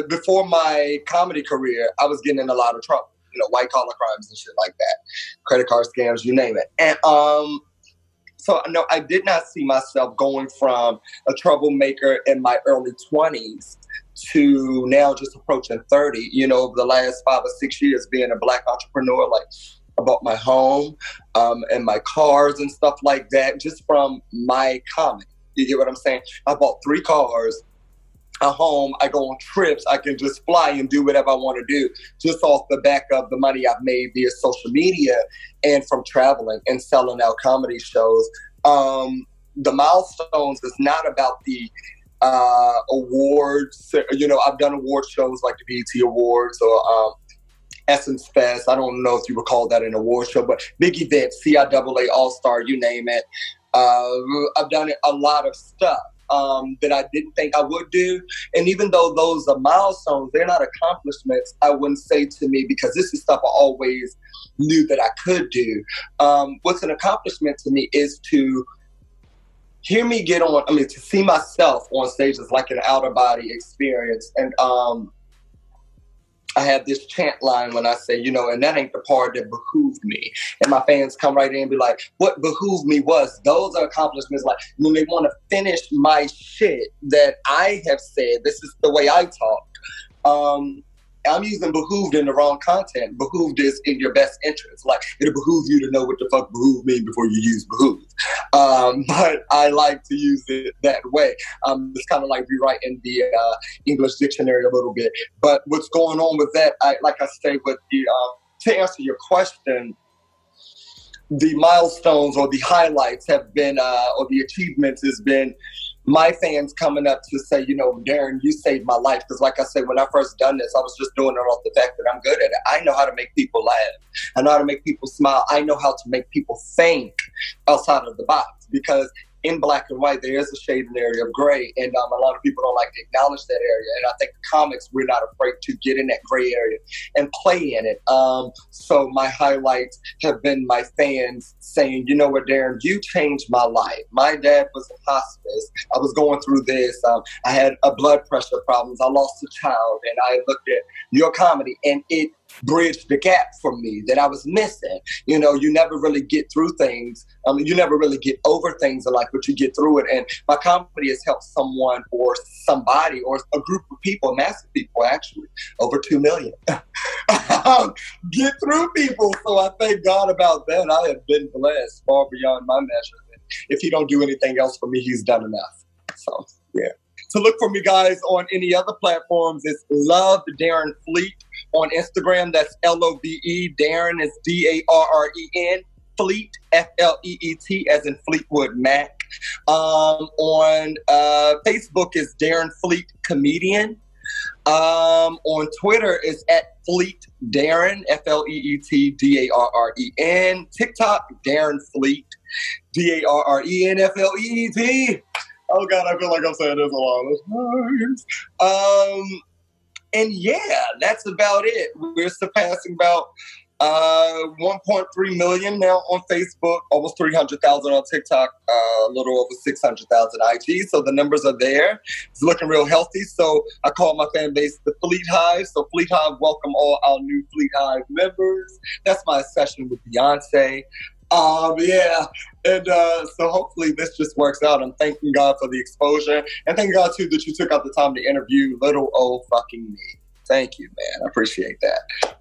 before my comedy career, I was getting in a lot of trouble. You know, white collar crimes and shit like that, credit card scams, you name it. And so no, I did not see myself going from a troublemaker in my early 20s to now just approaching 30. You know, over the last 5 or 6 years being a Black entrepreneur, like I bought my home and my cars and stuff like that just from my comedy. You get what I'm saying? I bought 3 cars, a home, I go on trips, I can just fly and do whatever I want to do just off the back of the money I've made via social media and from traveling and selling out comedy shows. The milestones is not about the awards. You know, I've done award shows like the BET Awards or Essence Fest. I don't know if you would call that an award show, but big events, CIAA All-Star, you name it. I've done a lot of stuff that I didn't think I would do. And even though those are milestones, they're not accomplishments, I wouldn't say to me, because this is stuff I always knew that I could do. What's an accomplishment to me is to hear me get on, to see myself on stage is like an out-of-body experience. And I have this chant line when I say, you know, and that ain't the part that behooved me. And my fans come right in and be like, what behooved me was, those are accomplishments. Like when they want to finish my shit that I have said, this is the way I talk. I'm using behooved in the wrong content. Behooved is in your best interest. Like, it'll behoove you to know what the fuck behoove mean before you use behooved. But I like to use it that way. It's kind of like rewriting the English dictionary a little bit. But what's going on with that, like I say, with the to answer your question, the milestones or the highlights have been, or the achievements has been my fans coming up to say, you know, Darren, you saved my life. Because like I said, when I first done this, I was just doing it off the fact that I'm good at it. I know how to make people laugh. I know how to make people smile. I know how to make people think outside of the box. Because in black and white, there is a shaded area of gray. And a lot of people don't like to acknowledge that area. And I think comics, we're not afraid to get in that gray area and play in it. So my highlights have been my fans saying, you know what, Darren, you changed my life. My dad was in hospice. I was going through this. I had a blood pressure problems. I lost a child. And I looked at your comedy and it bridged the gap for me that I was missing. You know, you never really get through things. You never really get over things in life, but you get through it. And my comedy has helped someone or somebody or a group of people, massive people actually, over 2 million, get through people. So I thank God about that. I have been blessed far beyond my measure. If he don't do anything else for me, he's done enough. So, yeah. To look for me, guys, on any other platforms, it's Love Darren Fleet. On Instagram, that's LOVE. Darren is DARREN. Fleet, FLEET, as in Fleetwood Mac. On Facebook is Darren Fleet Comedian. On Twitter is @Fleet Darren, FLEET, TikTok, Darren Fleet, DARREN, FLEET. Oh God, I feel like I'm saying this a lot of times. And yeah, that's about it. We're surpassing about 1.3 million now on Facebook, almost 300,000 on TikTok, a little over 600,000 IG. So the numbers are there. It's looking real healthy. So I call my fan base the Fleet Hive. So Fleet Hive, welcome all our new Fleet Hive members. That's my session with Beyonce. Yeah, and so hopefully this just works out. I'm thanking God for the exposure, and thank God too that you took out the time to interview little old fucking me. Thank you, man. I appreciate that.